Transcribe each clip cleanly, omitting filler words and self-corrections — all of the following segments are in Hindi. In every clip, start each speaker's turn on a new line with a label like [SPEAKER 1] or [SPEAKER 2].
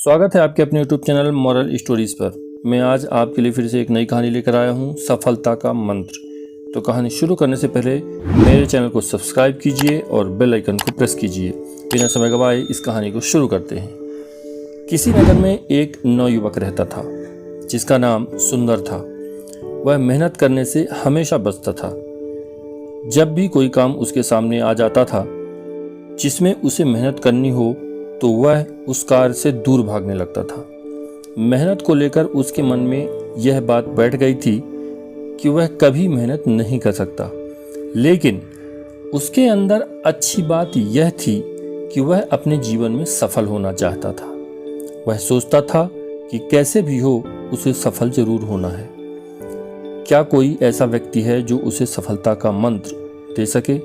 [SPEAKER 1] स्वागत है आपके अपने YouTube चैनल मॉरल स्टोरीज पर। मैं आज आपके लिए फिर से एक नई कहानी लेकर आया हूँ, सफलता का मंत्र। तो कहानी शुरू करने से पहले मेरे चैनल को सब्सक्राइब कीजिए और बेल आइकन को प्रेस कीजिए। बिना समय गवाए इस कहानी को शुरू करते हैं। किसी नगर में एक नौयुवक रहता था जिसका नाम सुंदर था। वह मेहनत करने से हमेशा बचता था। जब भी कोई काम उसके सामने आ जाता था जिसमें उसे मेहनत करनी हो तो वह उस कार्य से दूर भागने लगता था। मेहनत को लेकर उसके मन में यह बात बैठ गई थी कि वह कभी मेहनत नहीं कर सकता। लेकिन उसके अंदर अच्छी बात यह थी कि वह अपने जीवन में सफल होना चाहता था। वह सोचता था कि कैसे भी हो उसे सफल जरूर होना है। क्या कोई ऐसा व्यक्ति है जो उसे सफलता का मंत्र दे सके,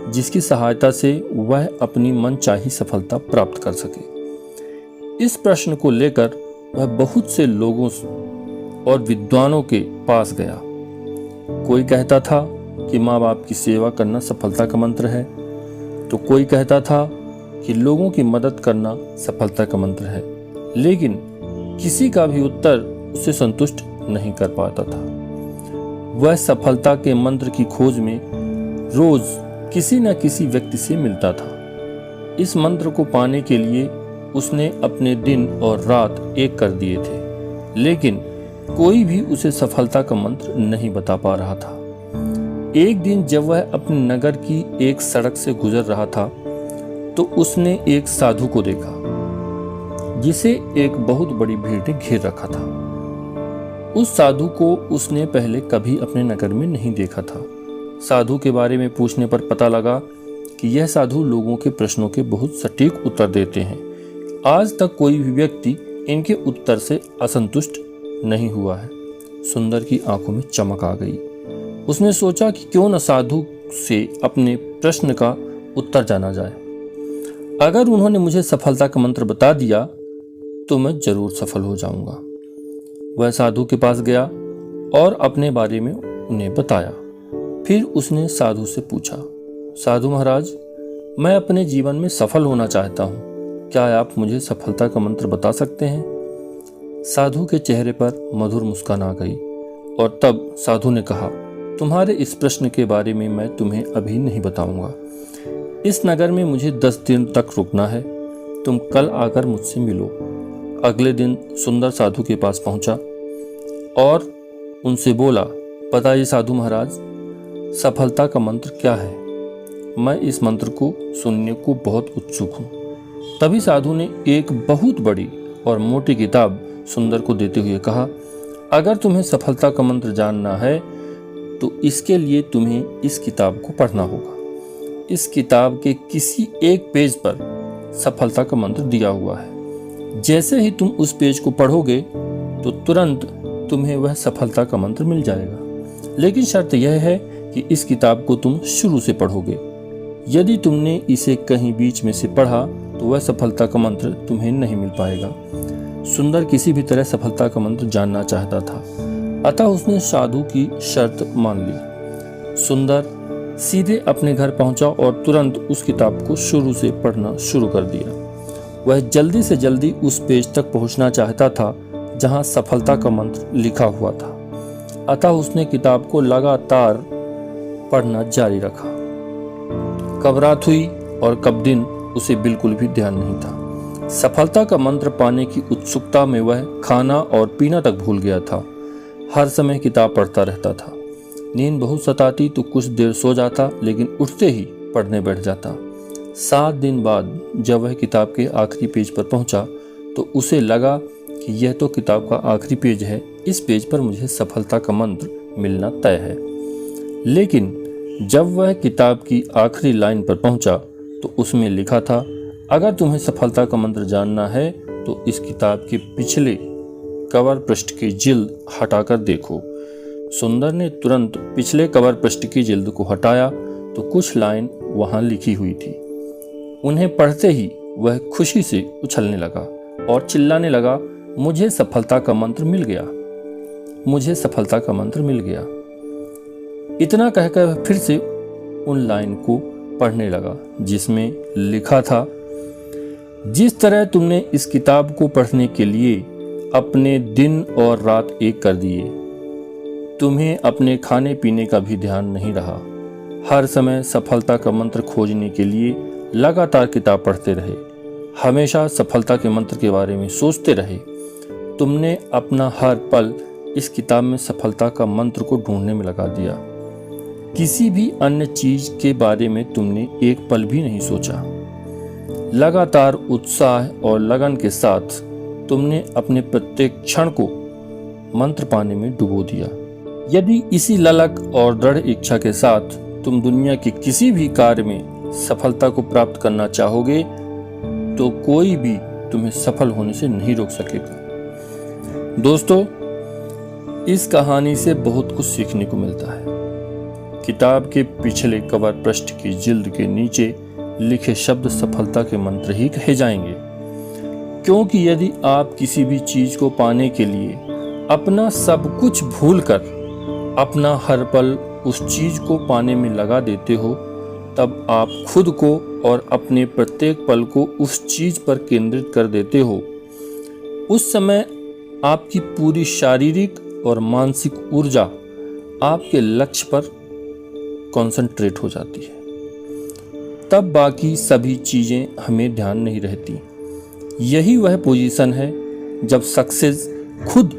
[SPEAKER 1] जिसकी सहायता से वह अपनी मनचाही सफलता प्राप्त कर सके। इस प्रश्न को लेकर वह बहुत से लोगों और विद्वानों के पास गया। कोई कहता था कि माँ बाप की सेवा करना सफलता का मंत्र है, तो कोई कहता था कि लोगों की मदद करना सफलता का मंत्र है। लेकिन किसी का भी उत्तर उसे संतुष्ट नहीं कर पाता था। वह सफलता के मंत्र की खोज में रोज किसी न किसी व्यक्ति से मिलता था। इस मंत्र को पाने के लिए उसने अपने दिन और रात एक कर दिए थे, लेकिन कोई भी उसे सफलता का मंत्र नहीं बता पा रहा था। एक दिन जब वह अपने नगर की एक सड़क से गुजर रहा था तो उसने एक साधु को देखा जिसे एक बहुत बड़ी भीड़ ने घेर रखा था। उस साधु को उसने पहले कभी अपने नगर में नहीं देखा था। साधु के बारे में पूछने पर पता लगा कि यह साधु लोगों के प्रश्नों के बहुत सटीक उत्तर देते हैं। आज तक कोई भी व्यक्ति इनके उत्तर से असंतुष्ट नहीं हुआ है। सुंदर की आंखों में चमक आ गई। उसने सोचा कि क्यों न साधु से अपने प्रश्न का उत्तर जाना जाए। अगर उन्होंने मुझे सफलता का मंत्र बता दिया तो मैं जरूर सफल हो जाऊंगा। वह साधु के पास गया और अपने बारे में उन्हें बताया। फिर उसने साधु से पूछा, साधु महाराज, मैं अपने जीवन में सफल होना चाहता हूँ, क्या आप मुझे सफलता का मंत्र बता सकते हैं? साधु के चेहरे पर मधुर मुस्कान आ गई और तब साधु ने कहा, तुम्हारे इस प्रश्न के बारे में मैं तुम्हें अभी नहीं बताऊंगा। इस नगर में मुझे 10 दिन तक रुकना है। तुम कल आकर मुझसे मिलो। अगले दिन सुंदर साधु के पास पहुंचा और उनसे बोला, बताइए साधु महाराज, सफलता का मंत्र क्या है? मैं इस मंत्र को सुनने को बहुत उत्सुक हूँ। तभी साधु ने एक बहुत बड़ी और मोटी किताब सुंदर को देते हुए कहा, अगर तुम्हें सफलता का मंत्र जानना है तो इसके लिए तुम्हें इस किताब को पढ़ना होगा। इस किताब के किसी एक पेज पर सफलता का मंत्र दिया हुआ है। जैसे ही तुम उस पेज को पढ़ोगे तो तुरंत तुम्हें वह सफलता का मंत्र मिल जाएगा। लेकिन शर्त यह है कि इस किताब को तुम शुरू से पढ़ोगे। यदि तुमने इसे कहीं बीच में से पढ़ा तो वह सफलता का मंत्र तुम्हें नहीं मिल पाएगा। सुंदर किसी भी तरह सफलता का मंत्र जानना चाहता था, अतः उसने साधु की शर्त मान ली। सुंदर सीधे अपने घर पहुंचा और तुरंत उस किताब को शुरू से पढ़ना शुरू कर दिया। वह जल्दी से जल्दी उस पेज तक पहुंचना चाहता था जहां सफलता का मंत्र लिखा हुआ था, अतः उसने किताब को लगातार पढ़ना जारी रखा। कब रात हुई और कब दिन उसे बिल्कुल भी ध्यान नहीं था। सफलता का मंत्र पाने की उत्सुकता में वह खाना और पीना तक भूल गया था। हर समय किताब पढ़ता रहता था। नींद बहुत सताती तो कुछ देर सो जाता, लेकिन उठते ही पढ़ने बैठ जाता। 7 दिन बाद जब वह किताब के आखिरी पेज पर पहुंचा तो उसे लगा कि यह तो किताब का आखिरी पेज है, इस पेज पर मुझे सफलता का मंत्र मिलना तय है। लेकिन जब वह किताब की आखिरी लाइन पर पहुंचा तो उसमें लिखा था, अगर तुम्हें सफलता का मंत्र जानना है तो इस किताब के पिछले कवर पृष्ठ की जिल्द हटाकर देखो। सुंदर ने तुरंत पिछले कवर पृष्ठ की जिल्द को हटाया तो कुछ लाइन वहां लिखी हुई थी। उन्हें पढ़ते ही वह खुशी से उछलने लगा और चिल्लाने लगा, मुझे सफलता का मंत्र मिल गया, मुझे सफलता का मंत्र मिल गया। इतना कहकर फिर से उन लाइन को पढ़ने लगा जिसमें लिखा था, जिस तरह तुमने इस किताब को पढ़ने के लिए अपने दिन और रात एक कर दिए, तुम्हें अपने खाने पीने का भी ध्यान नहीं रहा। हर समय सफलता का मंत्र खोजने के लिए लगातार किताब पढ़ते रहे, हमेशा सफलता के मंत्र के बारे में सोचते रहे। तुमने अपना हर पल इस किताब में सफलता का मंत्र को ढूंढने में लगा दिया। किसी भी अन्य चीज के बारे में तुमने एक पल भी नहीं सोचा। लगातार उत्साह और लगन के साथ तुमने अपने प्रत्येक क्षण को मंत्र पाने में डुबो दिया। यदि इसी ललक और दृढ़ इच्छा के साथ तुम दुनिया के किसी भी कार्य में सफलता को प्राप्त करना चाहोगे तो कोई भी तुम्हें सफल होने से नहीं रोक सकेगा। दोस्तों, इस कहानी से बहुत कुछ सीखने को मिलता है। किताब के पिछले कवर पृष्ठ की जिल्द के नीचे लिखे शब्द सफलता के मंत्र ही कहे जाएंगे, क्योंकि यदि आप किसी भी चीज को पाने के लिए अपना सब कुछ भूलकर अपना हर पल उस चीज को पाने में लगा देते हो, तब आप खुद को और अपने प्रत्येक पल को उस चीज पर केंद्रित कर देते हो। उस समय आपकी पूरी शारीरिक और मानसिक ऊर्जा आपके लक्ष्य पर कंसंट्रेट हो जाती है। तब बाकी सभी चीजें हमें ध्यान नहीं रहती। यही वह पोजीशन है जब सक्सेस खुद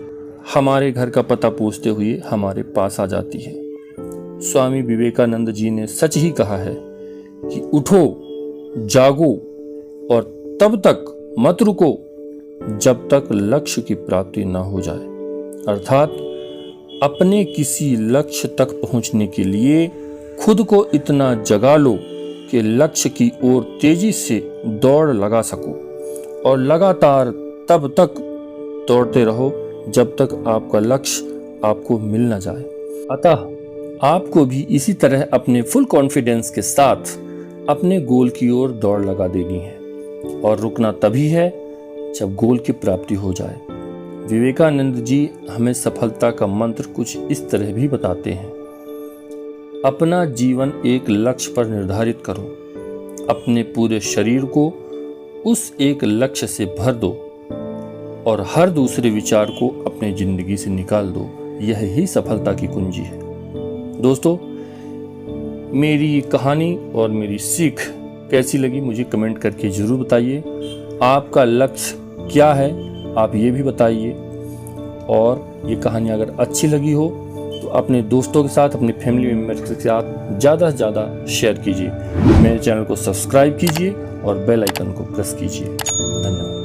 [SPEAKER 1] हमारे घर का पता पूछते हुए हमारे पास आ जाती है। स्वामी विवेकानंद जी ने सच ही कहा है कि उठो, जागो और तब तक मत रुको जब तक लक्ष्य की प्राप्ति न हो जाए। अर्थात अपने किसी लक्ष्य तक पहुंचने के लिए खुद को इतना जगा लो कि लक्ष्य की ओर तेजी से दौड़ लगा सको, और लगातार तब तक दौड़ते रहो जब तक आपका लक्ष्य आपको मिल न जाए। अतः आपको भी इसी तरह अपने फुल कॉन्फिडेंस के साथ अपने गोल की ओर दौड़ लगा देनी है, और रुकना तभी है जब गोल की प्राप्ति हो जाए। विवेकानंद जी हमें सफलता का मंत्र कुछ इस तरह भी बताते हैं। अपना जीवन एक लक्ष्य पर निर्धारित करो, अपने पूरे शरीर को उस एक लक्ष्य से भर दो और हर दूसरे विचार को अपने जिंदगी से निकाल दो। यह ही सफलता की कुंजी है। दोस्तों, मेरी कहानी और मेरी सीख कैसी लगी मुझे कमेंट करके ज़रूर बताइए। आपका लक्ष्य क्या है आप ये भी बताइए, और ये कहानी अगर अच्छी लगी हो तो अपने दोस्तों के साथ, अपने फैमिली मेम्बर्स के साथ ज़्यादा से ज़्यादा शेयर कीजिए। मेरे चैनल को सब्सक्राइब कीजिए और बेल आइकन को प्रेस कीजिए। धन्यवाद।